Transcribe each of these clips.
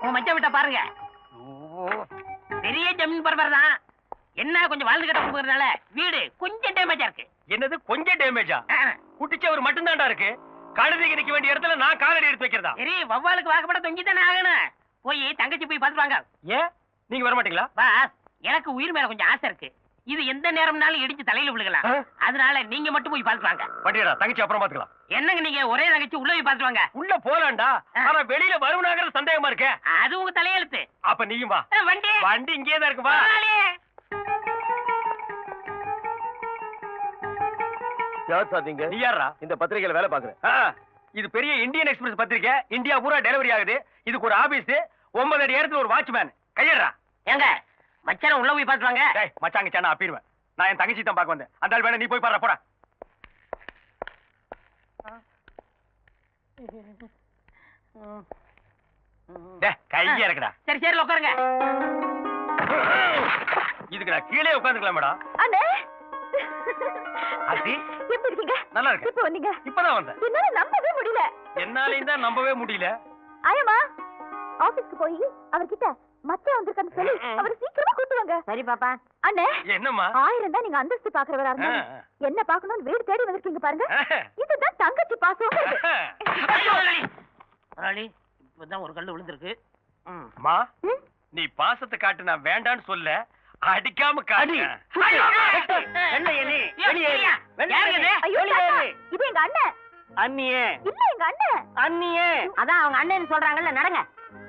உங்க மச்ச விட்ட பாருங்க. பெரிய ஜமீன் பரபர தான். என்ன கொஞ்சம் வாழ்ந்து கட்ட போகிறதுனால வீடு கொஞ்சம் டேமேஜா இருக்கு. என்னது கொஞ்சம் டேமேஜா? குட்டிச்சவர் மட்டும்தான்டா இருக்கு. கழுதைக்கு நிக்க வேண்டிய இடத்துல நான் காலடி எடுத்து வைக்கிறதா? சரி, வவ்வாலுக்கு வாக்கப்பட தொங்கி தானே ஆகணும். போய் தங்கச்சி போய் பார்த்துட்டு வாங்க. ஏன் நீங்க வர மாட்டீங்களா? பாஸ், எனக்கு உயிர் மேல கொஞ்சம் ஆசை இருக்கு. இது எந்த நேரம்னாலும் இடிச்சு தலையில விழுகலாம். அதனால நீங்க மட்டும் போய் பார்த்துட்டு வாங்க. வண்டியடா, தங்கச்சி அப்புறம் பாத்துக்கலாம். என்னங்க நீங்க ஒரே தங்கச்சி உள்ள போய் பார்த்துட்டு வாங்க. உள்ள போலாம்டா, ஆனா வெளியில வருவனாங்கிற சந்தேகமா இருக்கே. அது உங்க தலையெழுத்து. அப்ப நீயும் வா. வண்டி வண்டி இங்கே தான் இருக்கு, வா. யார் சாதிங்க? நீ யாரா? இந்த பத்திரிகையில வேலை பாக்குறேன். இது பெரிய இந்தியன் எக்ஸ்பிரஸ் பத்திரிக்கை. இந்தியா பூரா டெலிவரி ஆகுது. இதுக்கு ஒரு ஆபீஸ், 9 அடி இடத்துல ஒரு வாட்ச்மேன். கையறா. ஏங்க மச்சான உள்ள போய் பார்த்துட்டு வாங்க. டேய் மச்சாங்க சானா அப்பிடுவேன். நான் என் தங்கச்சி தான் பார்க்க வந்தேன். அந்த ஆள் வேணா நீ போய் பாரு, போடா. டேய் கைய இறக்குடா. சரி சரி உட்காருங்க. இதுக்கு நான் கீழே உட்கார்ந்துக்கலாம் மேடம். அண்ணே ஆசி எப்படி இருக்கீங்க? நல்லா இருக்கு. இப்போ வந்தீங்க? இப்பதான் வந்தேன். என்னால நம்பவே முடியல. என்னாலையும் தான் நம்பவே முடியல. ஆயமா ஆபீஸ்க்கு போய் அவர்கிட்ட மச்சான் வந்திருக்கான்னு சொல்லி அவர் சீக்கிரமா கூட்டு வாங்க. சரி பாப்பா. அண்ணே என்னம்மா? 1000 தான் நீங்க அந்தஸ்து பாக்குறவரா இருந்தா என்ன பாக்கணும்னு வீடு தேடி வந்திருக்கீங்க பாருங்க. இதுதான் தங்கச்சி பாசம். இப்பதான் ஒரு கல்லு விழுந்திருக்கு. மா, நீ பாசத்தை காட்டு, நான் வேண்டான்னு சொல்ல, அடிக்காம காட்டு. இது எங்க அண்ணன். அண்ணியே இல்ல எங்க அண்ணன். அண்ணியே. அதான் அவங்க அண்ணன் சொல்றாங்கல்ல, நடங்க.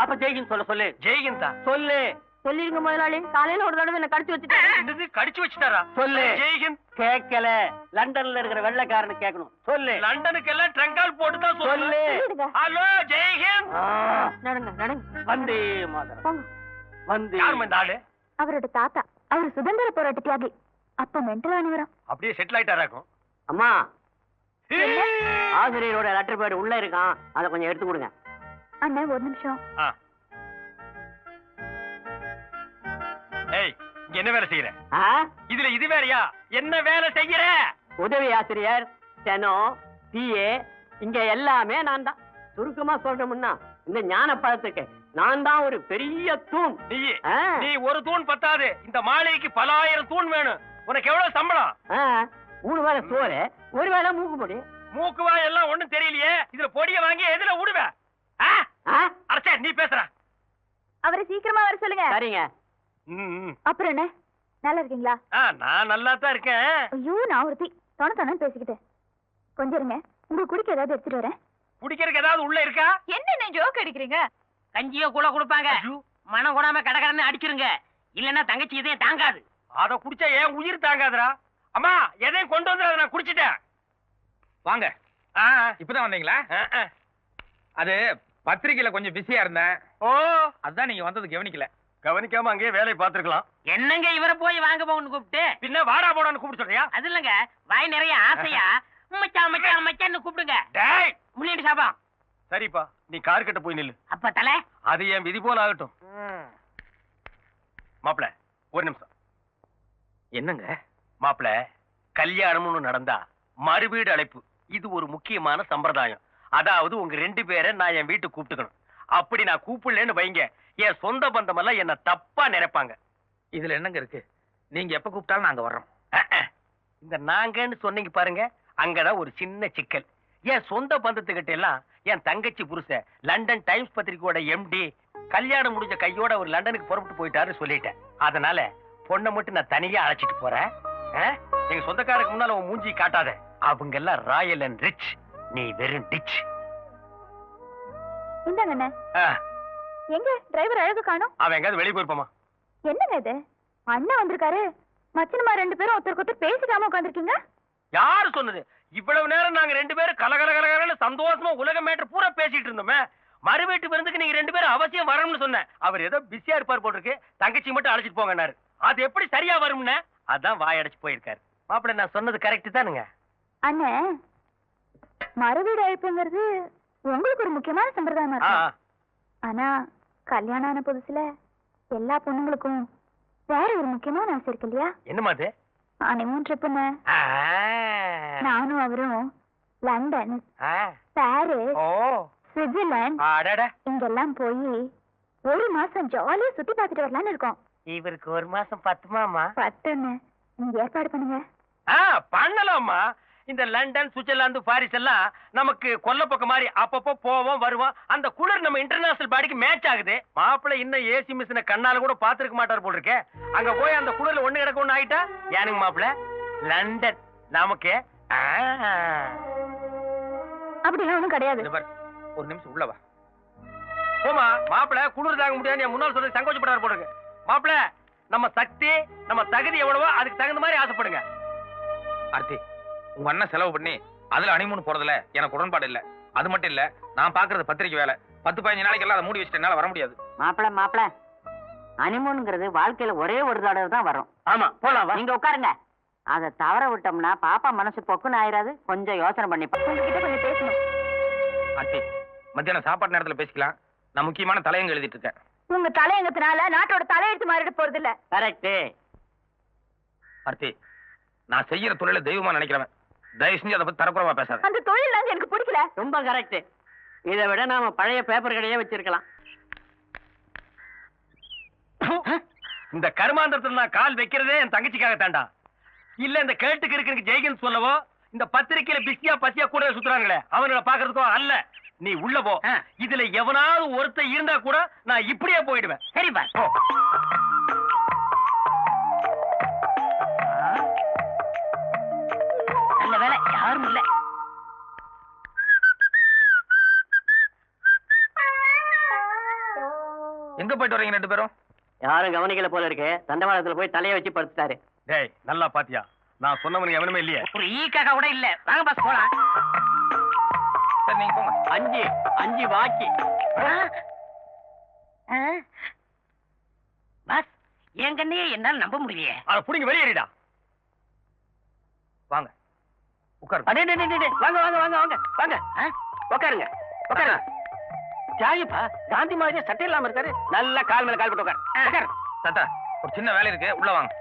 அப்ப ஜெய்கின் சொல்ல சொல்லு. ஜெய்கின் தான் சொல்லு. சொல்லிருங்க முதலாளி. காலையில ஒரு தடவை என்ன கடிச்சு வச்சுட்டாரு. கடிச்சு வச்சுட்டாரா? சொல்லு. ஜெய்கின் கேட்கல. லண்டன்ல இருக்கிற வெள்ளைக்காரனு கேட்கணும். சொல்லு. லண்டனுக்கு எல்லாம் ட்ரங்கால் போட்டு தான் சொல்லு. ஹலோ ஜெய்கின். நடங்க நடங்க. வந்தே மாதரம். வந்து யார் இந்த ஆளு? அவரோட தாத்தா. அவர் சுதந்திர போராட்ட தியாகி. அப்ப மென்டல் ஆனவரம். அப்படியே செட்டில் ஆயிட்டாராக்கும். அம்மா, ஆசிரியரோட லெட்டர் பேட் உள்ள இருக்கான், அதை கொஞ்சம் எடுத்து கொடுங்க. அண்ணா ஒரு நிமிஷம். ஏய், இங்க என்ன வேலை செய்யற? இதுல இது வேறையா? என்ன வேலை செய்யற? உதவி ஆசிரியர், ஸ்டெனோ, பிஏ, இங்க எல்லாமே நான் தான். சுருக்கமா சொல்லணும்னா இந்த ஞான பழத்துக்கு நான் தான் ஒரு பெரிய தூண். நீ ஒரு தூண் பத்தாது, இந்த மாளிகைக்கு பல ஆயிரம் தூண் வேணும். உனக்கு எவ்வளவு சம்பளம்? 3 வேளை சோறு, 1 வேளை மூக்கு பொடி. மூக்கு வாய் எல்லாம் ஒண்ணும் தெரியலையே. இதுல பொடிய வாங்கி எதுல விடுவ? அரசே, நீ பேசுற. அவரை சீக்கிரமா வர சொல்லுங்க. சரிங்க. அப்புறம் என்ன, நல்லா இருக்கீங்களா? நான் நல்லா தான் இருக்கேன். ஐயோ, நான் ஒருத்தி தொண பேசிக்கிட்டேன். கொஞ்சம் இருங்க, உங்களுக்கு குடிக்க ஏதாவது எடுத்துட்டு வரேன். குடிக்கிறதுக்கு ஏதாவது உள்ள இருக்கா? என்ன ஜோக் அடிக்கிறீங்க? கஞ்சியோ கூட கொடுப்பாங்க. மனம் கூடாம கடகடன்னு அடிச்சிருங்க, இல்லன்னா தங்கச்சி இதையும் தாங்காது. அத குடிச்சா ஏன் உயிர் தாங்காதுடா. அம்மா, எதையும் கொண்டு வந்து நான் குடிச்சிட்டேன். வாங்க. இப்பதான் வந்தீங்களா? அது பத்திரிக்கையில கொஞ்சம் பிஸியா இருந்தேன். அதான் நீங்க வந்தது கவனிக்கல. கவனிக்காம அங்கேயே வேலையை பார்த்திருக்கலாம். என்னங்க இவரை போய் வாங்க போன்னு கூப்பிட்டு பின்ன வாடா போடான்னு கூப்பிட்டு சொல்றியா? அது இல்லங்க, வாய் நிறைய ஆசையா மச்சான் மச்சான் மச்சான்னு கூப்பிடுங்க. டேய் முள்ளிட்டு சாப்பா. சரிப்பா, நீ கார் கிட்ட போய் நில்லு. அப்ப தலை, அது என் விதி போல ஆகட்டும். மாப்பிள, ஒரு நிமிஷம். என்னங்க மாப்பிள, கல்யாணம்னு நடந்தா மறுவீடு அழைப்பு, இது ஒரு முக்கியமான சம்பிரதாயம். அதாவது உங்க 2 பேரை நான் என் வீட்டுக்கு கூப்பிட்டுக்கணும். அப்படி நான் கூப்பிடலன்னு வைங்க, என் சொந்த பந்தம் எல்லாம் என்ன தப்பா நினைப்பாங்க. இதுல என்னங்க இருக்கு? நீங்க எப்ப கூப்பிட்டாலும் நாங்க வர்றோம். இந்த நாங்கன்னு சொன்னீங்க பாருங்க, அங்கதான் ஒரு சின்ன சிக்கல். என் சொந்த பந்தத்துக்கிட்ட எல்லாம் என் தங்கச்சி புருஷன் லண்டன் டைம்ஸ் பத்திரிகையோட எம்டி கல்யாணம் முடிஞ்ச கையோட ஒரு லண்டனுக்கு புறப்பட்டு போயிட்டாரு சொல்லிட்டேன். அதனால பொண்ணை மட்டும் நான் தனியா அழைச்சிட்டு போறேன். எங்க சொந்தக்காரருக்கு முன்னால உன் மூஞ்சி காட்டாத. அவங்க எல்லாம் ராயல் அண்ட் ரிச், நீ வெறும் டிச். இந்தாங்க அண்ணே. எங்க டிரைவர் அழகு காணோம்? அவன் எங்காவது வெளியே போயிருப்பாமா? என்னங்க இது, அண்ணா வந்திருக்காரு, மச்சனமா 2 பேரும் ஒருத்தருக்கு ஒருத்தர் பேசிக்காம உட்காந்துருக்கீங்க. யாரு சொன்னது? இவ்வளவு நேரம் நாங்க 2 பேரும் கலகலகலகலன்னு சந்தோஷமா உலக மேட்டர் பூரா பேசிட்டு இருந்தோமே. மறு வீட்டு விருந்துக்கு நீங்க 2 பேரும் அவசியம் வரணும்னு சொன்னேன். அவர் ஏதோ பிஸியா இருப்பார் போட்டிருக்கு, தங்கச்சி மட்டும் அழைச்சிட்டு போங்கன்னாரு. அது எப்படி சரியா வரும்னு அதான் வாயடைச்சு போயிருக்காரு. மாப்பிள்ள, நான் சொன்னது கரெக்ட் தானுங்க? அண்ணே, மறுவீடு அழைப்புங்கிறது உங்களுக்கு ஒரு முக்கியமான சம்பிரதாயமா இருக்கு. ஆனா கல்யாணம் ஆன புதுசுல எல்லா பொண்ணுங்களுக்கும் வேற ஒரு முக்கியமான ஆசை இருக்கு இல்லையா? என்னமா அது? ஹனிமூன் ட்ரிப்புன்னு. நானும் அவரும் லண்டன், பாரிஸ், சுவிட்சர்லாந்து இங்கெல்லாம் போய் ஒரு மாசம் ஜாலியா சுத்தி பார்த்துட்டு வரலான்னு இருக்கோம். இவருக்கு ஒரு மாசம் பத்துமாமா? 10ன்னு நீங்க ஏற்பாடு பண்ணுங்க. பண்ணலாமா. இந்த லண்டன், சுவிட்சர்லாந்து, பாரிஸ் எல்லாம் நமக்கு கொல்ல பக்கம் மாதிரி அப்பப்போ போவோம் வருவோம். அந்த குளிர் நம்ம இன்டர்நேஷனல் பாடிக்கு மேட்ச் ஆகுது. மாப்பிள்ளை இன்னும் ஏசி மிஷினை கண்ணால கூட பாத்துருக்க மாட்டார் போல் இருக்கே. அங்க போய் அந்த குளிர்ல ஒண்ணு கிடக்க ஒண்ணு ஆயிட்டா ஏனுங்க மாப்பிள்ளை? லண்டன் நமக்கு. அப்படிலாம் ஒண்ணும் கிடையாது. ஒரு நிமிஷம் உள்ளவா. போமா மாப்பிள்ளை, குளிர் தாங்க முடியாது என் முன்னாள் சொல்றது சங்கோச்சப்படாரு போல் இருக்கு. மாப்பிள்ளை, நம்ம சக்தி நம்ம தகுதி எவ்வளவோ அதுக்கு தகுந்த மாதிரி ஆசைப்படுங்க. ஆர்த்தி, உங்க அண்ணன் செலவு பண்ணி அதுல ஹனிமூன் போறதுல எனக்கு உடன்பாடு இல்ல. அது மட்டும் இல்ல, நான் பாக்குறது பத்திரிக்கை வேலை. 10-15 நாளைக்கு எல்லாம் அதை மூடி வச்சுட்டு என்னால வர முடியாது. மாப்பிள ஹனிமூனுங்கிறது வாழ்க்கையில ஒரே ஒரு தடவை தான் வரும். ஆமா, போலாம். நீங்க உட்காருங்க. அதை தவற விட்டோம்னா பாப்பா மனசு பொக்குன்னு ஆயிராது. கொஞ்சம் யோசனை பண்ணி உங்ககிட்ட கொஞ்சம் பேசணும். ஆர்த்தி, மத்தியானம் சாப்பாடு நேரத்துல பேசிக்கலாம். நான் முக்கியமான தலையங்க எழுதிட்டு இருக்கேன். உங்க தலையங்கத்தினால நாட்டோட தலையெழுத்து மாறிட போறது இல்ல. கரெக்ட். ஆர்த்தி, நான் செய்யற தொழில தெய்வமா நினைக்கிறவன். தயவு செஞ்சு அதை பத்தி தரக்குறவா பேசாத. அந்த தொழில் எனக்கு பிடிக்கல. ரொம்ப கரெக்ட். இதை விட நாம பழைய பேப்பர் கடையே வச்சிருக்கலாம். இந்த கருமாந்திரத்துல நான் கால் வைக்கிறதே என் தங்கச்சிக்காக தாண்டா. இல்ல இந்த கேட்டுக்கு இருக்கு ஜெய்கன் சொல்லவோ இந்த பத்திரிக்கையில பிஸியா பசியா கூட சுத்துறாங்களே அவங்கள பாக்குறதுக்கோ அல்ல. நீ உள்ள போ. இதுல எவனாவது ஒருத்தர் இருந்தா கூட நான் இப்படியே போயிடுவேன். சரிப்பா. நல்ல வேலை யாரும் இல்ல. எங்க போயிட்டு வரீங்க ரெண்டு பேரும்? யாரும் கவனிக்கல போல இருக்கு. தண்டவாளத்துல போய் தலையை வச்சு படுத்துட்டாரு. டேய், நல்லா பாத்தியா? நான் சொன்னவனுக்கு எவனுமே இல்லையே. ஒரு ஈக்காக கூட இல்ல. வாங்க பாஸ் போலாம். சரி, நீங்க போங்க. 5 பாக்கி. பாஸ், என் கண்ணையே என்னால நம்ப முடியலையே. அத புடிங்க வெளியேறிடா. வாங்க உட்காரு. வாங்க வாங்க வாங்க வாங்க வாங்க. உட்காருங்க உட்காருங்க. ஜாயிப்பா காந்தி மாதிரியே சட்டை இல்லாம இருக்காரு. நல்லா கால் மேல கால் போட்டு உட்காரு. தாத்தா, ஒரு சின்ன வேலை இருக்கு, உள்ள வாங்க.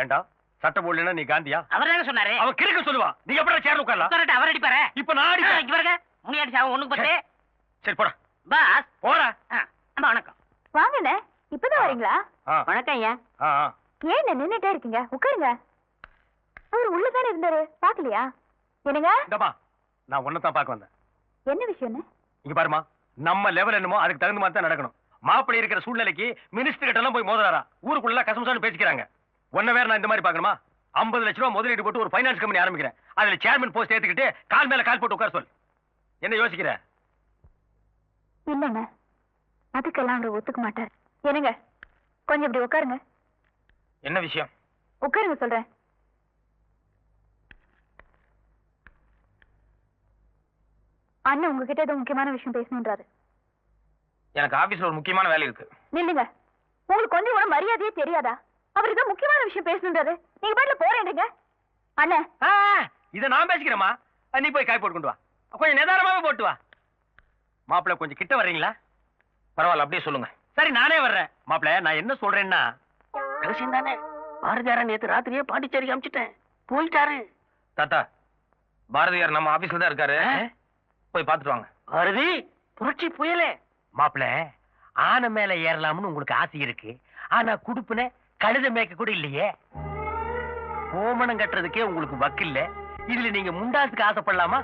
ஏண்டா சட்டை போடலன்னா நீ காந்தியா? அவர் தானே சொன்னாரு. அவன் கிறுக்க சொல்லுவா. நீ எப்படி சேர்ல உட்காரலாம்? உட்காரட்ட அவர் அடிப்பாரு. இப்ப நான் அடிப்பேன். இவருங்க முனியாடி சாவ ஒண்ணுக்கு பத்து. சரி போடா. பாஸ் போடா. அம்மா வணக்கம். வாங்கண்ணே, இப்பதான் வரீங்களா? வணக்கம் ஐயா. ஏன் நின்னுட்டே இருக்கீங்க? உட்காருங்க. அவர் உள்ளதானே இருந்தாரு, பாக்கலையா? என்னங்க? இந்தமா நான் ஒன்னதான் பார்க்க வந்தேன். என்ன விஷயம்னு? இங்க பாருமா, நம்ம லெவல் என்னமோ அதுக்கு தகுந்த மாதிரி தான் நடக்கணும். மாப்பிள்ளை இருக்கிற சூழ்நிலைக்கு மினிஸ்டர் கிட்ட எல்லாம் போய் மோதுறாரா? ஊருக்குள்ள கசமசான்னு பேசிக்கிறாங்க. ஒன்ன வேற நான் இந்த மாதிரி பார்க்கணுமா? 50 லட்சம் ரூபாய் முதலீடு போட்டு ஒரு ஃபைனான்ஸ் கம்பெனி ஆரம்பிக்கிறேன். அதுல சேர்மன் போஸ்ட் ஏத்துக்கிட்டு கால் மேல கால் போட்டு உட்கார சொல். என்ன யோசிக்கிற? இல்லங்க, அதுக்கெல்லாம் அவர் ஒத்துக்க மாட்டார். என்னங்க, கொஞ்சம் இப்படி உட்காருங்க. என்ன விஷயம்? உட்காருங்க சொல்றேன். அண்ணன் உங்ககிட்ட ஏதோ முக்கியமான விஷயம் பேசணுன்றாரு. எனக்கு ஆபீஸ்ல ஒரு முக்கியமான வேலை இருக்கு. நில்லுங்க. உங்களுக்கு கொஞ்சம் கூட மரியாதையே தெரியாதா? அவர் ஏதோ முக்கியமான விஷயம் பேசணுன்றாரு, நீங்க பாட்டுல போறேன்றீங்க. அண்ணன், இத நான் பேசிக்கிறேமா. நீ போய் காய் போட்டு கொண்டு வா. கொஞ்சம் நிதானமாவே போட்டு வா. மாப்பிள்ளை கொஞ்சம் கிட்ட வர்றீங்களா? பரவாயில்ல, அப்படியே சொல்லுங்க. சரி, நானே வர்றேன். மாப்பிள்ளை, நான் என்ன சொல்றேன்னா, ரகசியம் தானே. பாரதியார நேத்து ராத்திரியே பாண்டிச்சேரி அமிச்சிட்டேன். போயிட்டாரு. தாத்தா, பாரதியார் நம்ம ஆபீஸ்ல தான் இருக்காரு. போய் பார்த்துட்டு வாங்க. பாரதி புரட்சி புயலே. மாப்பிள்ளை, ஆனை மேல ஏறலாம்னு உங்களுக்கு ஆசை இருக்கு. ஆனா குடுப்புன கழுத மேய்க்க கூட இல்லையே. ஓமனம் கட்டுறதுக்கே உங்களுக்கு வக்கு இல்ல. இதுல நீங்க முண்டாசுக்கு ஆசைப்படலாமா?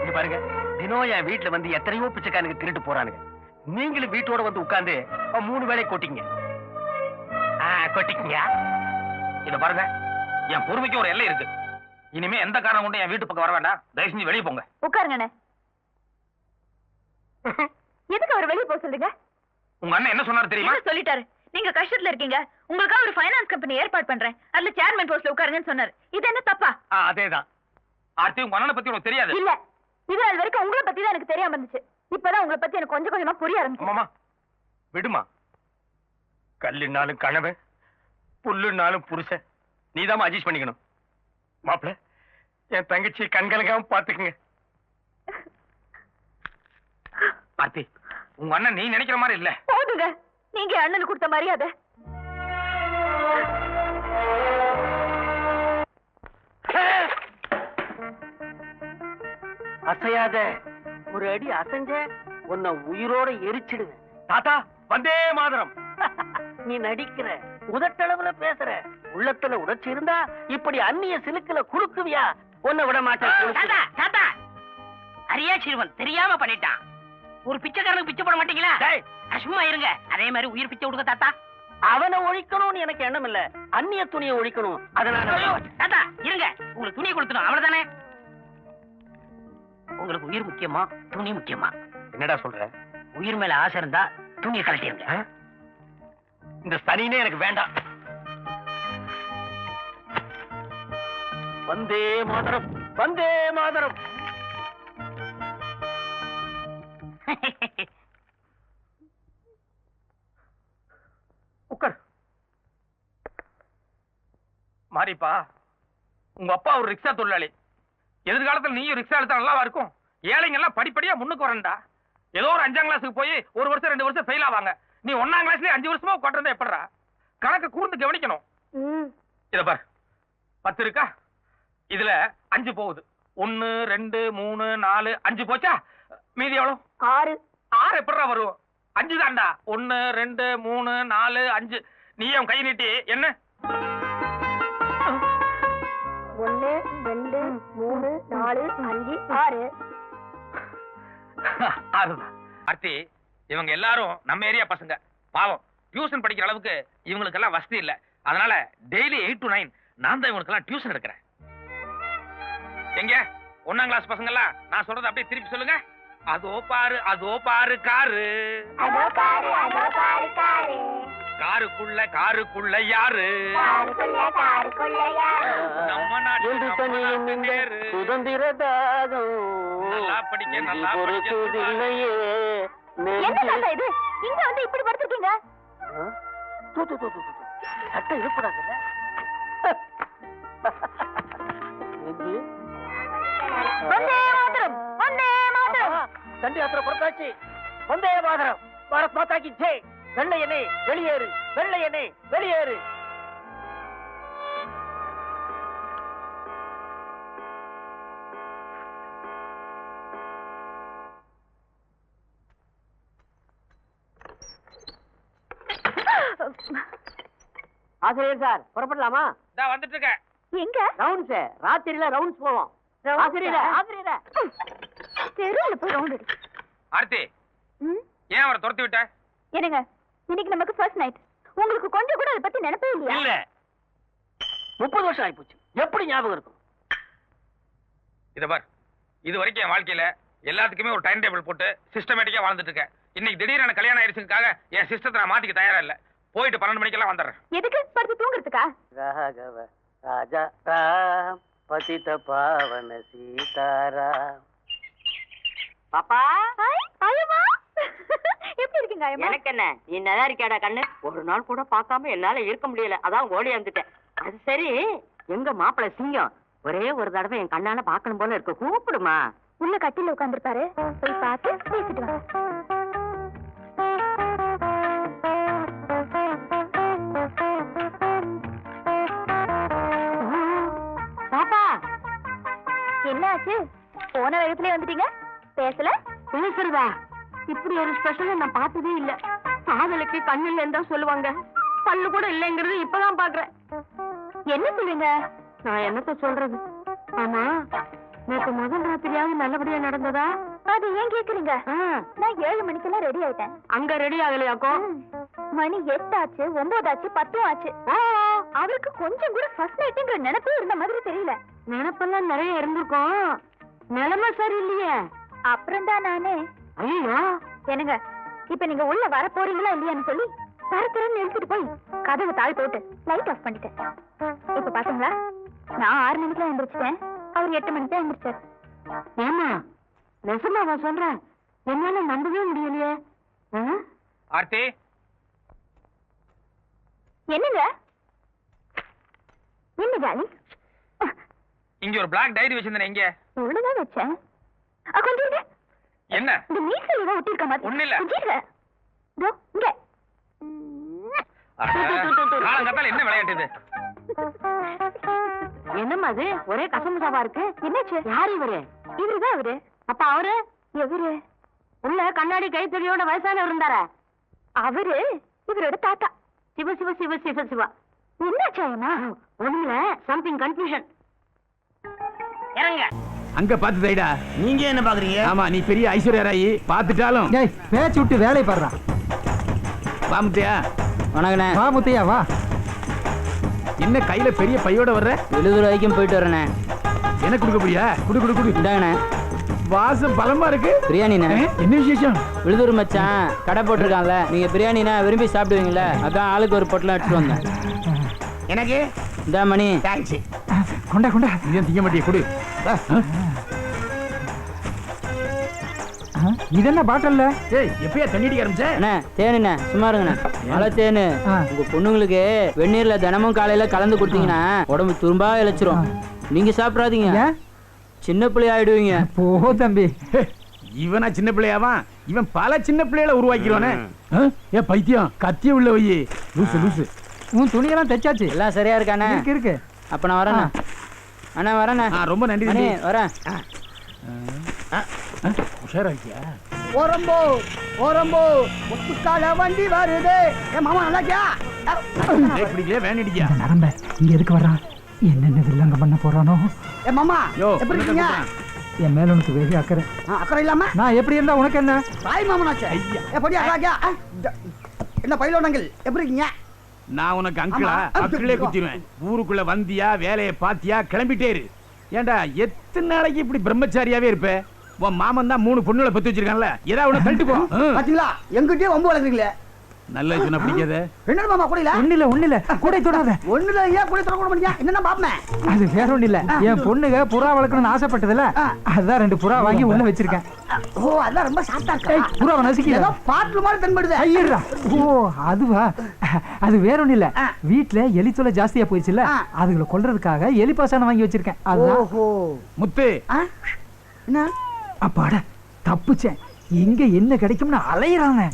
இங்க பாருங்க, தினம் என் வீட்டுல வந்து எத்தனையோ பிச்சைக்காரனுக்கு திருட்டு போறானுங்க. நீங்களும் வீட்டோட வந்து உட்கார்ந்து 3 வேளை கொட்டிங்க. கொட்டிக்கீங்க. இத பாருங்க, என் பொறுமைக்கு ஒரு எல்லை இருக்கு. இனிமே எந்த காரணம் கொண்டு என் வீட்டு பக்கம் வர வேண்டாம். தயவு செஞ்சு வெளியே போங்க. உட்காருங்க அண்ணே. எதுக்கு அவர் வெளியே போக சொல்றீங்க? உங்க அண்ணன் என்ன சொன்னாரு தெரியுமா? என்ன சொல்லிட்டாரு? நீங்க கஷ்டத்துல இருக்கீங்க, உங்களுக்காக ஒரு ஃபைனான்ஸ் கம்பெனி ஏற்பாடு பண்றேன், அதுல சேர்மன் போஸ்ட்ல உட்காருங்கன்னு சொன்னாரு. இது என்ன தப்பா? அதேதான். ஆர்த்தி, உங்க அண்ணனை பத்தி உனக்கு தெரியாது. இல்ல, இது அது வரைக்கும் உங்களை பத்தி தான் எனக்கு தெரியாம இருந்துச்சு. இப்பதான் உங்களை பத்தி எனக்கு கொஞ்சம் கொஞ்சமா புரிய ஆரம்பிச்சு. அம்மா விடுமா. கல்லுனாலும் கணவன், புல்லுனாலும் புருஷன். நீதான் அட்ஜஸ்ட் பண்ணிக்கணும். மாப்பிள்ள, என் தங்கச்சி கண்கலங்காம பாத்துக்குங்க. ஆர்த்தி, உங்க அண்ணன் நீ நினைக்கிற மாதிரி இல்ல. போதுங்க, நீங்க அண்ணனுக்கு கொடுத்த மரியாதை. அசையாத ஒரு அடி அசைஞ்ச உன்னை உயிரோட எரிச்சிடுவேன். தாத்தா வந்தே மாதரம். நீ நடிக்கிற, உதட்டளவுல பேசுற, உள்ளத்துல உணர்ச்சி இருந்தா இப்படி அந்நிய சிலுக்குல குறுக்குவியா? உன்னை விட மாட்டேன். அரியா சிறுவன் தெரியாம பண்ணிட்டான். ஒரு பிச்சைக்காரனுக்கு பிச்சை போட மாட்டீங்களா? சும்மா இருங்க. அதே மாதிரி உயிர் பிச்சை கொடுக்க தாத்தா. அவனை ஒழிக்கணும்னு எனக்கு எண்ணம் இல்ல, அந்நிய துணியை ஒழிக்கணும். அதனால தாத்தா இருங்க, உங்களுக்கு துணியை கொடுத்துடும் அவ்வளவுதானே. உங்களுக்கு உயிர் முக்கியமா துணி முக்கியமா? என்னடா சொல்ற? உயிர் மேல ஆசை இருந்தா துணியை கழட்டிருங்க. இந்த சனினே எனக்கு வேண்டாம். வந்தே மாதரம், வந்தே மாதரம். உட்கார். மாரிப்பா, உங்க அப்பா ஒரு ரிக்ஷா தொழிலாளி. எதிர்காலத்துல நீயும் ரிக்ஷா எடுத்தா நல்லாவா இருக்கும்? ஏழைங்க எல்லாம் படிப்படியா முன்னுக்கு வரண்டா. ஏதோ ஒரு 5ஆம் கிளாஸுக்கு போய் 1 வருஷம் 2 வருஷம் ஃபெயில் ஆவாங்க. நீ 1ஆம் கிளாஸ்லயே 5 வருஷமா உட்கார்ந்தா எப்படிடா? கணக்கு கூர்ந்து கவனிக்கணும். இத பார், 10 இருக்கா? இதுல 5 போகுது. 1 2 3 4 5 போச்சா? மீதி எவ்வளவு? 6. 6 எப்படிடா வரும்? 5 தான்டா. 1 2 3 4 5. நீயும் கை நீட்டி என்ன? 1 2 3 4 5 6. 6 தான். ஆர்த்தி, இவங்க எல்லாரும் நம்ம ஏரியா பசங்க. பாவம், டியூஷன் படிக்கிற அளவுக்கு இவங்களுக்கு எல்லாம் வசதி இல்ல. அதனால டெய்லி 8 to 9 நான் தான் இவங்களுக்கு எல்லாம் டியூஷன் எடுக்கிறேன். எங்க 1ஆம் கிளாஸ் பசங்க எல்லாம் நான் சொல்றது அப்படியே திருப்பி சொல்லுங்க. அதோ பாரு, அதோ பாரு காரு. அதோ பாரு, அதோ பாரு காரு. காருக்குள்ள காருக்குள்ள யாரு? காருக்குள்ள யாரு? நம்ம நாட்டு நம்ம நாட்டு நேரு. சுதந்திர தாகம் நல்லா படிக்க, நல்லா படிக்க. பொறுக்குதில்லையே. என்ன தாத்தா இது? இங்க வந்து இப்படி படுத்துருக்கீங்க? சட்டை இருப்படாதுல்ல. வந்தே மாதரம், வந்தே மாதரம். தண்டி யாத்திரை புறத்தாச்சு. வந்தே மாதரம். பாரத் மாதா கி ஜெய். வெள்ளையனே வெளியேறு, வெள்ளையனே வெளியேறு. ஆசிரியர் சார், புறப்படலாமா? நான் வந்துட்டு இருக்கேன். எங்க? ரவுண்ட்ஸ், ராத்திரியில ரவுண்ட்ஸ் போவோம். ஆசிரியரே, ஆசிரியரே. தெருவுல போய் ரவுண்ட் அடி. ஆர்த்தி, ஏன் அவரை துரத்தி விட்ட? என்னங்க, இன்னைக்கு நமக்கு ஃபர்ஸ்ட் நைட். உங்களுக்கு கொஞ்சம் கூட அதை பத்தி நினைப்பே இல்லையா? இல்ல, 30 வருஷம் ஆயிப்போச்சு. எப்படி ஞாபகம் இருக்கும்? இத பார், இது வரைக்கும் என் வாழ்க்கையில எல்லாத்துக்குமே ஒரு டைம் டேபிள் போட்டு சிஸ்டமேட்டிக்கா வாழ்ந்துட்டு இருக்கேன். இன்னைக்கு திடீர்னு கல்யாணம் ஆயிடுச்சுக்காக என் சிஸ்டத்தை நான் மாத்திக்க தயாரா இல்ல. போயிட்டு 12 மணிக்கெல்லாம் வந்துடுறேன். எதுக்கு? படுத்து தூங்குறதுக்கா? ராகவ ராஜா ராம் பதித பாவன சீதாராம். பாப்பா, ஹாய் ஐயம்மா. எப்படி இருக்கீங்க ஐயம்மா? எனக்கு என்ன, நீ நல்லா இருக்கியாடா கண்ணு? ஒரு நாள் கூட பார்க்காம என்னால இருக்க முடியல, அதான் ஓடி வந்துட்டேன். அது சரி, எங்க மாப்பிள்ளை சிங்கம் ஒரே ஒரு தடவை என் கண்ணால பாக்கணும் போல இருக்கு, கூப்பிடுமா? உள்ள கட்டில உட்கார்ந்திருப்பாரு, போய் பார்த்து பேசிட்டு வாங்க. பாப்பா, என்ன ஆச்சு? போன வேகத்திலே வந்துட்டீங்க, பேசல? பேசுறதா? இப்படி ஒரு ஸ்பெஷல் நான் பார்த்ததே இல்ல. காதலுக்கு கண்ணு இல்லைன்னு தான் சொல்லுவாங்க, பல்லு கூட இல்லைங்கிறது இப்பதான் பாக்குறேன். என்ன சொல்றீங்க? நான் என்னத்த சொல்றது? ஆமா, நேற்று முதல் ராத்திரியாவது நல்லபடியா நடந்ததா? அது ஏன் கேக்குறீங்க? நான் 7 மணிக்கெல்லாம் ரெடி ஆயிட்டேன். அங்க ரெடி ஆகலையாக்கோ? மணி 8 ஆச்சு, 9 ஆச்சு, 10 ஆச்சு. அவருக்கு கொஞ்சம் கூட ஃபர்ஸ்ட் நைட்டுங்கிற நினைப்பே இருந்த மாதிரி தெரியல. நினைப்பெல்லாம் நிறைய இருந்திருக்கும், நிலைமை சரியில்லையே. அப்புறம் தான் நானே, ஐயோ என்னங்க இப்ப நீங்க உள்ள வர போறீங்களா இல்லையான்னு சொல்லி தரத்துறன்னு எடுத்துட்டு போய் கதவு தாழ் போட்டு லைட் ஆஃப் பண்ணிட்டேன். இப்ப பாத்தீங்களா, நான் 6 மணிக்கு எழுந்திரிச்சிட்டேன், அவர் 8 மணிக்கு தான் எழுந்திரிச்சார். ஏமா நெசமாவா சொல்றேன்? என்னால நம்பவே முடியலையே. ஆர்த்தி, என்னங்க என்ன ஜாலி? இங்க ஒரு பிளாக் டைரி வச்சிருந்தேன். இங்க உள்ளதான் வச்சேன். கொஞ்சம் இருங்க. என்ன? இந்த மீசையில தான் ஒட்டி இருக்க மாதிரி. ஒண்ணும் இல்ல. கொஞ்சம் இருங்க. இதோ, இங்க. காலங்காத்தால என்ன விளையாட்டு இது? என்னம்மா அது ஒரே கசமுசாவா இருக்கு? என்னாச்சு? யார் இவரு? இவருதான் அவரு. அப்ப அவரு எவரு? உள்ள கண்ணாடி கைத்தறியோட வயசானவர் இருந்தாரா? அவரு இவரோட தாத்தா. சிவ சிவ சிவ சிவ சிவா. என்னாச்சாயனா? ஒண்ணுல சம்திங் கன்ஃபியூஷன். இறங்க. அங்க பாத்து தைடா. நீங்க என்ன பாக்குறீங்க? ஆமா, நீ பெரிய ஐஸ்வர்யா ராயி, பாத்துட்டாலும் பேச்சு விட்டு வேலையை பாடுறான். வா முத்தையா. வணக்கண்ணே. வா முத்தையா வா. என்ன கையில பெரிய பையோட வர்ற? 70 ரூபாய்க்கும் போயிட்டு வரேண்ணே. என்ன குடுக்க போறியா? குடு குடு குடு. இந்தாங்கண்ணே. வாசம் பலமா இருக்கு. பிரியாணிண்ணே. என்ன விசேஷம்? விழுதூர் மச்சான் கடை போட்டிருக்கான்ல, நீங்க பிரியாணினா விரும்பி சாப்பிடுவீங்களே, அதான் ஆளுக்கு ஒரு பொட்டலம் எடுத்துட்டு வந்தேன். எனக்கு இந்த மணி தேங்க்ஸ். கொண்டா கொண்டா. நீ திங்க மாட்டிய குடு. இது என்ன பாட்டில்ல? ஏய், எப்பயா தண்ணி அடிக்க ஆரம்பிச்ச? அண்ணே தேனுண்ணே, சும்மா இருங்கண்ணே. மழை தேனு உங்க பொண்ணுங்களுக்கு வெந்நீர்ல தினமும் காலையில கலந்து கொடுத்தீங்கன்னா உடம்பு துரும்பா இழைச்சிரும். நீங்க சாப்பிடாதீங்க, சின்ன பிள்ளை ஆயிடுவீங்க. போ தம்பி. இவனா சின்ன பிள்ளையாவா? இவன் பல சின்ன பிள்ளைகளை உருவாக்கிடுவானே. ஏ பைத்தியம், கத்திய உள்ள வை. லூசு லூசு. உன் துணியெல்லாம் தைச்சாச்சு? எல்லாம் சரியா இருக்கானே? இருக்கு. அப்ப நான் வரேண்ணே. அண்ணா வரேண்ணே. ரொம்ப நன்றி அண்ணே, வரேன். உஷாரா இருக்கியா? ஓரம்போ ஓரம்போ முத்துக்கால வண்டி வருது. ஏ மாமா நல்லா இருக்கியா? பிடிக்கல, வேன் அடிக்கியா? நரம்ப இங்க எதுக்கு வர்றான்? என்னென்ன வில்லங்க பண்ண போறானோ? ஏ மாமா யோ, எப்படி இருக்கீங்க? என் மேல உனக்கு வெகு அக்கறை. அக்கறை இல்லாம நான் எப்படி இருந்தா உனக்கு என்ன? தாய் மாமனாச்சே. ஏ படியா ராஜா. என்ன பையிலோனங்கள் எப்படி இருக்கீங்க? நான் உனக்கு அங்கிளா? அக்கிளே குத்திடுவேன். ஊருக்குள்ள வந்தியா, வேலையை பாத்தியா, கிளம்பிட்டே இரு. ஏண்டா எத்தனை நாளைக்கு இப்படி பிரம்மச்சாரியாவே இருப்ப? உன் மாமன் தான் 3 பொண்ணுகளை பெத்து வச்சிருக்கான்ல, ஏதாவது உன தள்ளிட்டு போ. பாத்தீங்களா, எங்கிட்டே வம்பு வளர்க்குறீங்களே. நல்ல சொன்ன பிடிக்காத. என்ன மாமா கூடையில? ஒண்ணுல கூட தொடாத. ஒண்ணுல ஏன் கூட தொட கூட மாட்டீங்க? என்னன்னா பாப்பேன். அது வேற ஒண்ணு இல்ல, என் பொண்ணுக புறா வளர்க்கணும்னு ஆசைப்பட்டதுல அதான் 2 புறா வாங்கி உள்ள வச்சிருக்கேன். ஓ, அதெல்லாம் ரொம்ப சாப்பிட்டா இருக்கா? புறாவை நசுக்கில ஏதோ பாட்டில் மாதிரி தென்படுது. ஐயரா. ஓ அதுவா? அது வேற ஒண்ணு இல்ல, வீட்டுல எலி தொல்லை ஜாஸ்தியா போயிடுச்சுல்ல, அதுகளை கொல்றதுக்காக எலி பாசானம் வாங்கி வச்சிருக்கேன். அதுதான். ஓஹோ முத்து. என்ன அப்பாடா தப்புச்சேன். எங்க என்ன கிடைக்கும்னு அலையறானே.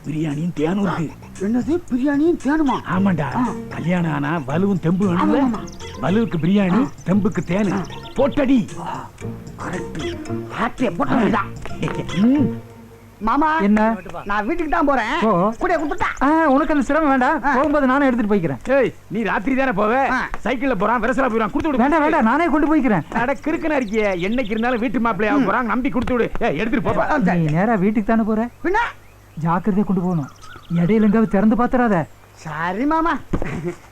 பிரியாணியும் தேனும் இருக்கு. என்னது பிரியாணியும் தேனுமா? ஆமாண்டா, கல்யாணம் ஆனா வலுவும் தெம்பு வேணும்ல. வலுவுக்கு பிரியாணி, தெம்புக்கு தேனு. போட்டடி. மாமா என்ன? நான் வீட்டுக்கு தான் போறேன். கூட கொடுத்துட்டா. உனக்கு அந்த சிரமம் வேண்டாம், போகும்போது நானே எடுத்துட்டு போய்க்கிறேன். ஏய், நீ ராத்திரி தானே போவ? சைக்கிள்ல போறான், விரசலா போறான், கொடுத்து விடு. வேண்டாம் வேண்டாம், நானே கொண்டு போய்க்கிறேன். அட கிறுக்கனா இருக்கியே, என்னைக்கு இருந்தாலும் வீட்டு மாப்பிள்ளையா போறான், நம்பி கொடுத்து விடு. ஏய், எடுத்துட்டு போப்பா. நீ நேரா வீட்டுக்கு தானே போற? பின்ன ஜாக்கிரதையா கொண்டு போகணும், இடையில எங்காவது திறந்து பாத்துறாத. சரி மாமா.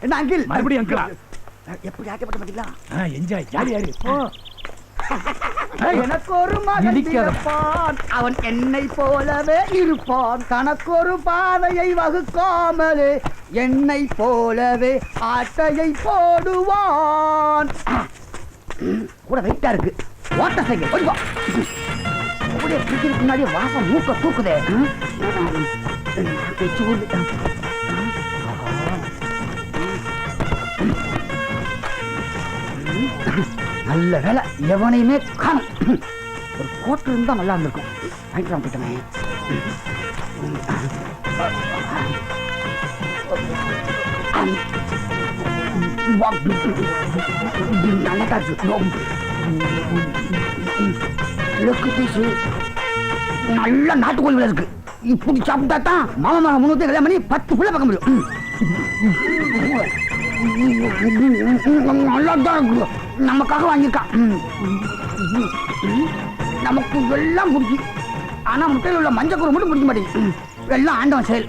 என்ன அங்கிள் மறுபடியும் அங்கிளா? எப்படி ஆக்கப்பட்ட பாத்தீங்களா? என்ஜாய், ஜாலியா இரு. எனக்கு ஒரு மகன் பிறப்பான், அவன் என்னை போலவே இருப்பான். தனக்கு ஒரு பாதையை வகுக்காமலே என்னை போலவே ஆட்டையை போடுவான். கூட வெயிட்டா இருக்கு. ஓட்ட சைக்கிள் ஓடிவா. அப்படியே பிடிக்கிறதுக்கு முன்னாடியே வாசம் மூக்க தூக்குதே. வச்சு ஊருது. நல்ல வேலை, எவனையுமே காணும். ஒரு கோட்டு இருந்தா நல்லா இருந்திருக்கும். வாங்கிட்டு போயிட்டமே. நல்ல நாட்டுக்கோழி இருக்கு. இப்படி சாப்பிட்டா தான் மாமா மகன் 3 கல்யாணம் பண்ணி 10 பிள்ளை பார்க்க முடியும். நமக்காக வாங்கியிருக்கான். நமக்கு எல்லாம் பிடிக்கும், ஆனா முட்டையில் உள்ள மஞ்சள் கூறு மட்டும் பிடிக்க மாட்டேங்குது. எல்லாம் ஆண்டவன் செயல்.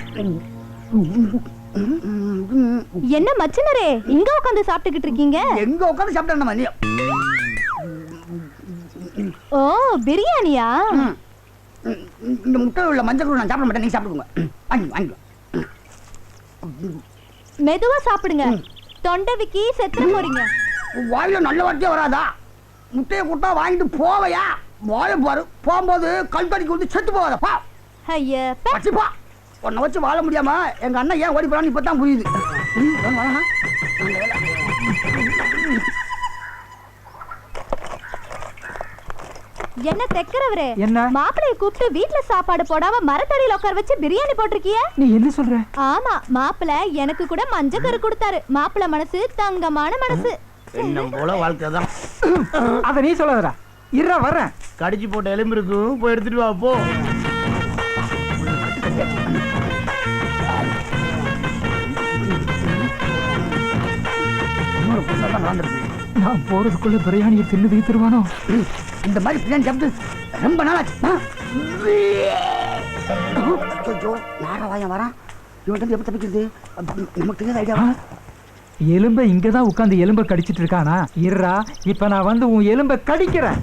என்ன மச்சனரே இங்க உட்கார்ந்து சாப்பிட்டுக்கிட்டு இருக்கீங்க? எங்க உட்காந்து சாப்பிட்டா நம்ம ஓ பிரியாணியா? இந்த முட்டையில் உள்ள மஞ்சள் கூறு நான் சாப்பிட மாட்டேன், நீங்க சாப்பிடுங்க. வாங்கி மெதுவா சாப்பிடுங்க, தொண்டை விக்கி செத்துற போறீங்க. வாயில நல்ல வார்த்தையே வராதா? முட்டையை கொடுத்தா வாங்கிட்டு போவையா? வாய பாரு, போகும்போது கல் தடிக்கு வந்து செத்து போவாதப்பா. ஐயா வச்சுப்பா. உன்னை வச்சு வாழ முடியாம எங்க அண்ணன் ஏன் ஓடி போறான்னு இப்பதான் புரியுது. என்ன தெக்கறவரே, என்ன மாப்பிளைய கூப்பிட்டு வீட்ல சாப்பாடு போடாம மரத்தடியில உட்கார வச்சு பிரியாணி போட்டிருக்கிய? நீ என்ன சொல்ற? ஆமா, மாப்பிளை எனக்கு கூட மஞ்சக்கரு கொடுத்தாரு. மாப்பிளை மனசு தங்கமான மனசு. என்ன போல வாழ்க்கைதான். அத நீ சொல்லாதடா. இருடா வர்றேன். கடிச்சு போட்ட எலும்பு இருக்கும், போய் எடுத்துட்டு வா போ. நான் போறதுக்குள்ள பிரியாணியை தின்னு தீத்துருவானோ. இந்த மாதிரி பிரியாணி சாப்பிட்டு ரொம்ப நாளாச்சு. நாராவாயம் வரான். இவன் எப்படி தப்பிக்கிறது? நமக்கு தெரியாத ஐடியாவா? எலும்பை இங்கதான் உட்காந்து எலும்பை கடிச்சிட்டு இருக்கானா? இருடா, இப்ப நான் வந்து உன் எலும்பை கடிக்கிறேன்.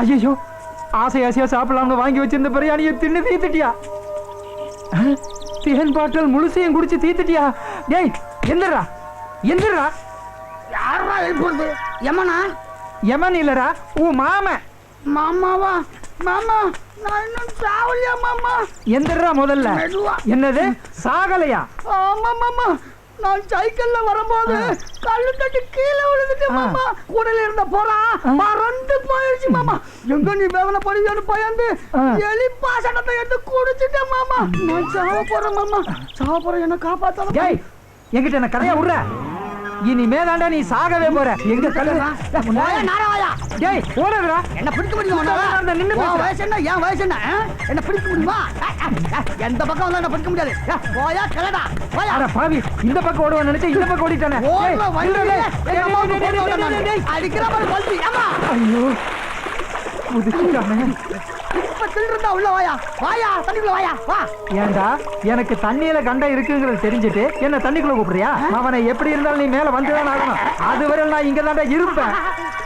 ஐயோ, ஆசை ஆசையா சாப்பிடலாம்னு வாங்கி வச்சிருந்த பிரியாணியை தின்னு தீத்துட்டியா? தேன் பாட்டல் முழுசையும் குடிச்சு தீத்துட்டியா? டேய் எந்திரா எந்திரா. யாரா எழுப்புறது? யமனா? யமன் இல்லடா, உன் மாமன். மாமாவா? மாமா நான் இன்னும் சாவலையா மாமா? எந்திரா முதல்ல. என்னது சாகலையா? ஆமா மாமா, நான் சைக்கிள்ல வரும்போது கல்லு தட்டி கீழே விழுந்துட்டேன் மாமா. கூடல இருந்த போறா மறந்து போயிடுச்சு மாமா. எங்க நீ வேவன போறியோன்னு பயந்து எலி பாசனத்தை எடுத்து குடிச்சிட்டேன் மாமா. நான் சாவ போறேன் மாமா, சாவ போறேன், என்ன காப்பாத்தாத. டேய் என்கிட்ட என்ன கதையா விடுற? இனிமேதாண்டா நீ சாகவே போற. எங்க கல்லுடா நாராவாயா? டேய் ஓடுறா, என்ன பிடிக்க முடியுமா? நின்னு பேசு. வயசு என்ன? ஏன் வயசு என்ன? என்ன பிடிக்க முடியுமா? எந்த பக்கம் வந்தா என்ன பிடிக்க முடியாது. போயா கலடா போயா. அட பாவி, இந்த பக்கம் ஓடுவா நினைச்சா இந்த பக்கம் ஓடிட்டானே. ஓடுற வண்டில அடிக்கிற மாதிரி வண்டி. ஆமா ஐயோ புதுக்கிட்டானே. இப்ப தில்றதா உள்ள வாயா வாயா, தண்ணிக்குள்ள வாயா வா. ஏண்டா எனக்கு தண்ணியில கண்டம் இருக்குங்கிறது தெரிஞ்சுட்டு என்ன தண்ணிக்குள்ள கூப்பிடுறியா? அவனை எப்படி இருந்தாலும் நீ மேல வந்துதான் ஆகணும். அதுவரை நான் இங்க தாண்டா இருப்பேன்.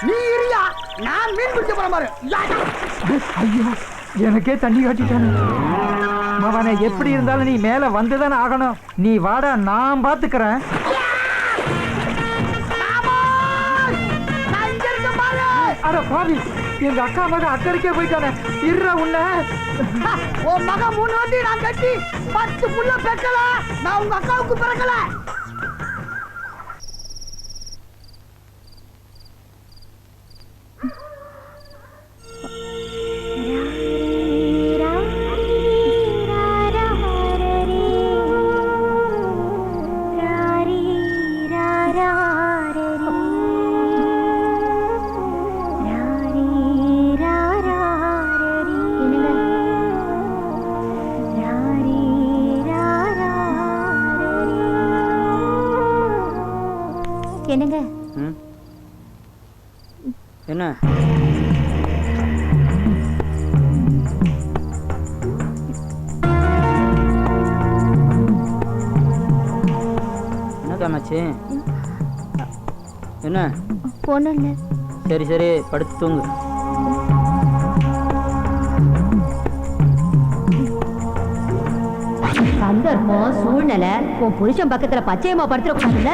நீ இரியா, நான் மீன் பிடிக்க போற பாரு. ஐயோ எனக்கே தண்ணி காட்டிட்டானே. அவனை எப்படி இருந்தாலும் நீ மேல வந்துதான் ஆகணும். நீ வாடா, நான் பாத்துக்கிறேன். அட பாவி, எங்க அக்கா மகன் அக்கறைக்கே போயிட்டானே. இருற உன்ன உன் மகன் 3 வண்டி நான் கட்டி 10 புள்ள பெக்கல. நான் உங்க அக்காவுக்கு பிறக்கல. என்னங்க? என்ன என்ன காமாச்சு? என்ன ஒண்ணும் இல்ல. சரி சரி, படுத்து தூங்கு. சந்தர்ப்பம் சூழ்நிலை உன் புருஷன் பக்கத்துல பச்சையம்மா படுத்துட கூடாதுல்ல.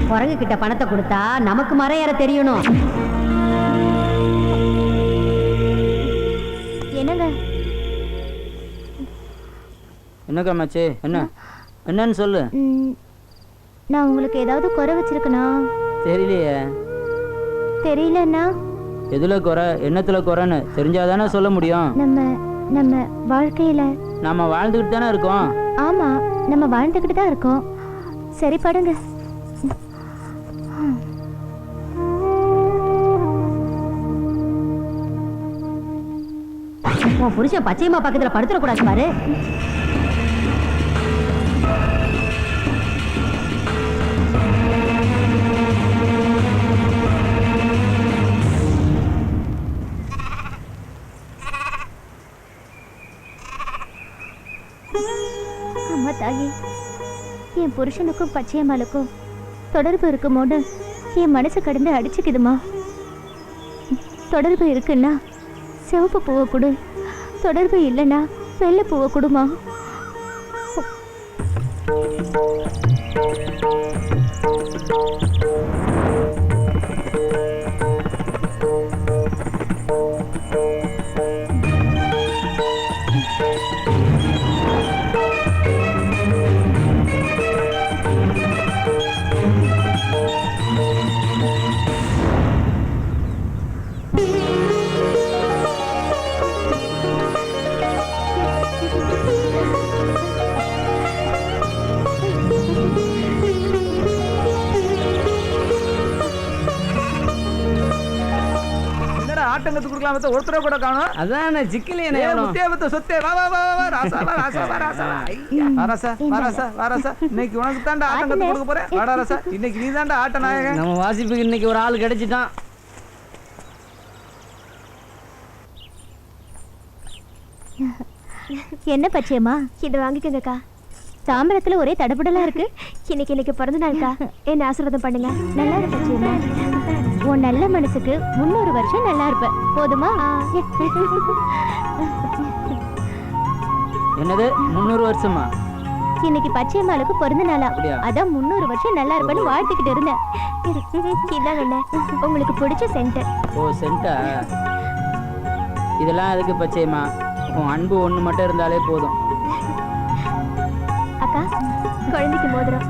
குரங்கு கிட்ட பணத்தை கொடுத்தா நமக்கு மரம் ஏற தெரியணும். என்னங்க? என்ன காமாச்சு? என்ன என்னன்னு சொல்லு. நான் உங்களுக்கு ஏதாவது குறை வச்சிருக்கனா? தெரியலையே. தெரியலன்னா எதுல குறை, என்னத்துல குறைன்னு தெரிஞ்சாதானே சொல்ல முடியும். நம்ம வாழ்க்கையில நாம வாழ்ந்துகிட்டு தானே இருக்கோம். ஆமா, நம்ம வாழ்ந்துகிட்டு தான் இருக்கோம். சரி படுங்க. உன் புருஷன் பச்சையம்மா பக்கத்துல படுத்துட கூடாது பாரு. அம்மா தாயி, என் புருஷனுக்கும் பச்சையம்மாளுக்கும் தொடர்பு இருக்குமோன்னு என் மனசு கடந்து அடிச்சுக்குதுமா. தொடர்பு இருக்குன்னா சிவப்பு பூவை கொடு, தொடர்பு இல்லைன்னா வெள்ளை பூவை கொடுமா. ஆட்டங்கத்து குடுக்கலாம் ஒருத்தர கூட காணோம். அதான் சிக்கலே முத்தியாபத்த சொத்தே வா வா வா வா ராசா வா ராசா வா ராசா வா ராசா இன்னைக்கு உனக்கு தாண்டா ஆட்டங்கத்து கொடுக்க போறேன். வாடா ராசா இன்னைக்கு நீ தாண்டா ஆட்ட நாயகன். நம்ம வாசிப்புக்கு இன்னைக்கு ஒரு ஆள் கிடைச்சிட்டான். என்ன பச்சையம்மா இதை வாங்கிக்கோங்கக்கா. தாம்பரத்துல ஒரே தடபுடலா இருக்கு. இன்னைக்கு பிறந்த நாள்க்கா என்ன ஆசீர்வாதம் பண்ணுங்க. நல்லா இரு பச்சையம்மா. உன் நல்ல மனசுக்கு 300 வருஷம் நல்லா இருப்ப. போதுமா? என்னது 300 வருஷமா? இன்னைக்கு பச்சையம்மாளுக்கு பிறந்த நாளா, அதான் 300 வருஷம் நல்லா இருப்பேன்னு வாழ்த்துக்கிட்டு இருந்தேன். இதாங்க உங்களுக்கு பிடிச்ச சென்ட். ஓ சென்ட்டா? இதெல்லாம் அதுக்கு பச்சையம்மா, உன் அன்பு ஒண்ணு மட்டும் இருந்தாலே போதும். அக்கா குழந்தைக்கு மோதிரம்.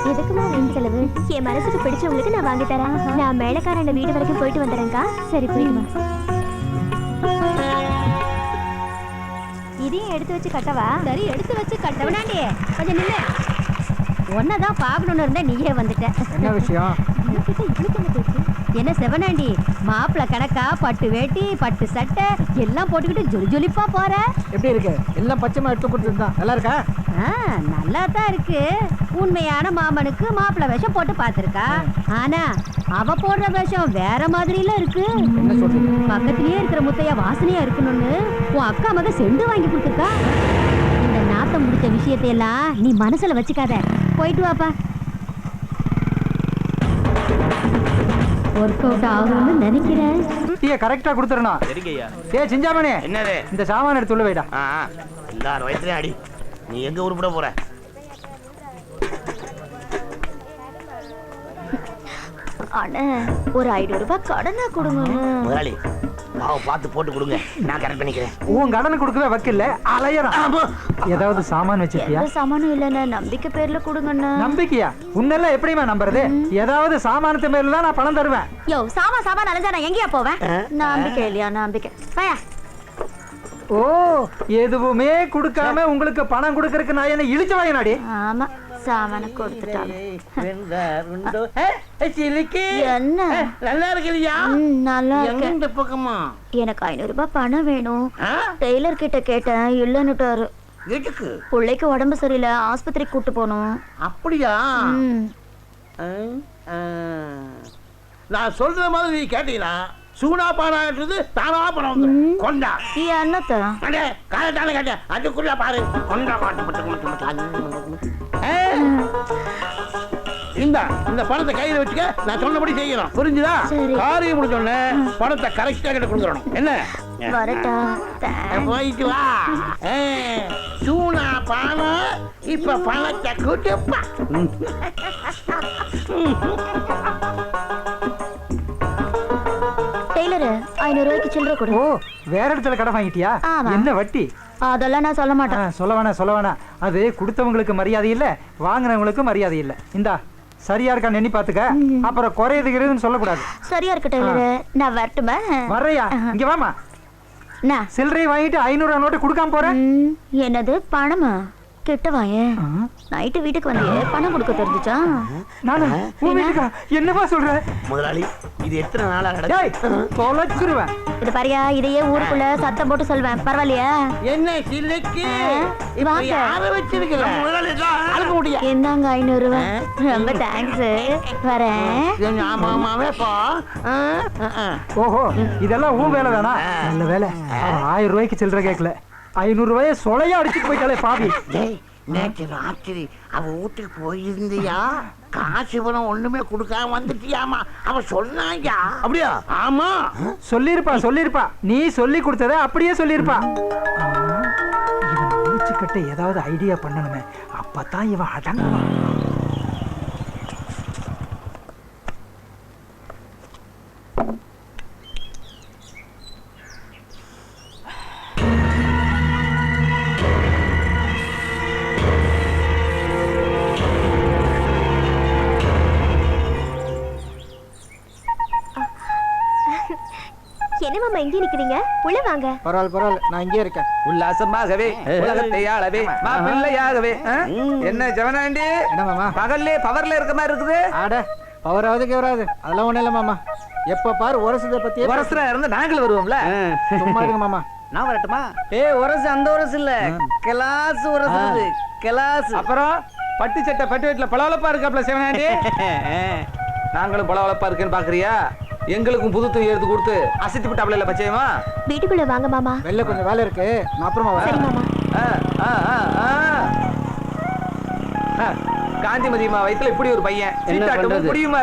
எதுக்குமா வீண் செலவு? என் மனசுக்கு பிடிச்சவங்களுக்கு நான் வாங்கி தரேன். நான் மேலக்காரன் வீடு வரைக்கும் போயிட்டு வந்துடுறேன்க்கா. சரி போயிடுமா. இதையும் எடுத்து வச்சு கட்டவா? சரி எடுத்து வச்சு கட்டவனாண்டி கொஞ்சம் நில்லு. ஒன்னதான் பாக்கணும்னு இருந்தா நீயே வந்துட்ட. என்ன விஷயம்? என்ன செவனாண்டி மாப்பிள்ள கணக்கா பட்டு வேட்டி பட்டு சட்டை எல்லாம் போட்டுக்கிட்டு ஜொலி ஜொலிப்பா போற. எப்படி இருக்கு? எல்லாம் பச்சைமா எடுத்து கொடுத்துருந்தான். நல்லா இருக்கா? நல்லா தான் இருக்கு. உண்மையான மாமனுக்கு மாப்பிள்ள வேஷம் போட்டு பாத்திருக்கா. ஆனா அவ போடுற வேஷம் வேற மாதிரில இருக்கு. என்ன சொல்றீங்க? பக்கத்திலேயே இருக்கிற முத்தையா வாசனையா இருக்கணும்னு உன் அக்கா மக செண்டு வாங்கி கொடுத்துருக்கா. இந்த நாத்தம் முடிச்ச விஷயத்தையெல்லாம் நீ மனசுல வச்சுக்காத. போயிட்டு வாப்பா. ஒர்க் அவுட் ஆகும்னு நினைக்கிறேன். டீயை கரெக்டா கொடுத்துறணும். சரிங்கய்யா. சிஞ்சாமணி என்னது? இந்த சாமான எடுத்து உள்ள வைடா. எல்லாரும் வயசுலயும் அடி. நீ எங்க உருப்பட போற? அண்ணே ஒரு 500 ரூபாய் கடனா கொடுங்க. முதலாளி பாவ பார்த்து போட்டு கொடுங்க, நான் கரெக்ட் பண்ணிக்கிறேன். உன் கடனை கொடுக்கவே வக்கில்ல அலையறான். ஏதாவது சாமான் வச்சிருக்கியா? எந்த சாமானும் இல்லண்ணே, நம்பிக்கை பேர்ல கொடுங்கண்ணே. நம்பிக்கையா? உன்னெல்லாம் எப்படிமா நம்புறது? ஏதாவது சாமானத்து மேல தான் நான் பணம் தருவேன். யோ சாமான் அலைஞ்சா நான் எங்கேயா போவேன்? நம்பிக்கை இல்லையா? நம்பிக்கை வாயா. ஓ எதுவுமே கொடுக்காம உங்களுக்கு பணம் கொடுக்கறதுக்கு நான் என்ன இழிச்ச வாயினாடி? ஆமா சாமான கொடுத்துட்டாங்க. என்ன நல்லா இருக்கிறியா? நல்லா இருக்கு. இந்த பக்கமா எனக்கு 500 ரூபாய் பணம் வேணும். டெய்லர் கிட்ட கேட்டேன், இல்லன்னுட்டாரு. எதுக்கு? பிள்ளைக்கு உடம்பு சரியில்லை, ஆஸ்பத்திரிக்கு கூட்டு போகணும். அப்படியா? நான் சொல்ற மாதிரி நீ கேட்டீங்களா? சூனா பானான்றது தானா பணம் வந்து கொண்டா. என்னத்த காலத்தால கேட்ட அதுக்குள்ள பாரு கொண்டா இந்த பணத்தை கையில வச்சுக்க. நான் சொன்னபடி செய்யணும், புரிஞ்சுதா? காரியம் முடிஞ்சோடனே பணத்தை கரெக்டா கிட்ட கொடுத்துடணும். என்ன போயிட்டு வா. சூனா பானா இப்ப பணத்தை கூட்டுப்பா. டெய்லர் 500 ரூபாய்க்கு சில்லறை கொடு. ஓ வேற இடத்துல கடை வாங்கிட்டியா? என்ன வட்டி? அதெல்லாம் நான் சொல்ல மாட்டேன். சொல்ல வேணாம். அது கொடுத்தவங்களுக்கு மரியாதை இல்ல, வாங்கினவங்களுக்கு மரியாதை இல்ல. இந்தா சரியா இருக்கான்னு எண்ணி பாத்துக்க. அப்புறம் குறையுதுன்னு சொல்லக்கூடாது. சரியா இருக்கு டெய்லர், நான் வரட்டுமா? வர்றையா? இங்க வாமா. சில்லறை வாங்கிட்டு 500 நோட்டு கொடுக்காம போறேன். என்னது பணமா? கிட்ட வாயே. நைட்டு வீட்டுக்கு வந்தியே பணம் கொடுக்க தெரிஞ்சுச்சா? என்னமா சொல்ற முதலாளி? இது எத்தனை நாளா தொலைச்சிருவேன். இது பாரியா, இதையே ஊருக்குள்ள சத்தம் போட்டு சொல்வேன், பரவாயில்லையா? என்ன சில்லுக்கு என்னங்க 500 ரூபாய். ரொம்ப தேங்க்ஸ். வரேன். ஓஹோ இதெல்லாம் உன் வேலை தானா? நல்ல வேலை. 1000 ரூபாய்க்கு சில்லறை கேட்கல, 500 ரூபாயை சொலையா அடிச்சுட்டு போயிட்டாலே பாவி. நேற்று ராத்திரி அவ வீட்டுக்கு போயிருந்தியா? காசு பணம் ஒண்ணுமே கொடுக்காம வந்துட்டியாமா? அவ சொன்னாங்க. அப்படியா? ஆமா சொல்லிருப்பா. நீ சொல்லி கொடுத்தத அப்படியே சொல்லிருப்பா. இவன் முடிச்சுக்கிட்ட ஏதாவது ஐடியா பண்ணணுமே, அப்பதான் இவன் அடங்குவான். என்ன மாமா இங்கே நிக்கிறீங்க? உள்ள வாங்க. பரவாயில்ல, நான் இங்கே இருக்கேன். உல்லாசமாகவே உலகத்தை ஆளவே மாப்பிள்ளையாகவே. என்ன ஜவனாண்டி, என்ன மாமா பகல்லே பவர்ல இருக்க மாதிரி இருக்குது? அட அவராவதுக்கு வராது அதெல்லாம் ஒண்ணும் இல்ல மாமா எப்ப பாரு உரசதை பத்தி உரசுரா இருந்தா நாங்களும் வருவோம்ல சும்மா இருங்க மாமா நான் வரட்டுமா உரசு அந்த உரசு இல்ல கிளாஸ் உரசு கிளாஸ். அப்புறம் பட்டு சட்டை பட்டு வீட்டுல பளபளப்பா இருக்காப்ல சிவனாண்டி நாங்களும் பளபளப்பா இருக்குன்னு பாக்குறியா எங்களுக்கும் புது துணி எடுத்து கொடுத்து அசத்தி விட்டாப்ல இல்ல பச்சையமா வீட்டுக்குள்ள வாங்க மாமா. வெளில கொஞ்சம் வேலை இருக்கு நான் அப்புறமா சரி வரேன். மாமா. காந்திமதிமா வயித்துல இப்படி ஒரு பையன் சீட்டாட்டமும் பண்றது? முடியுமா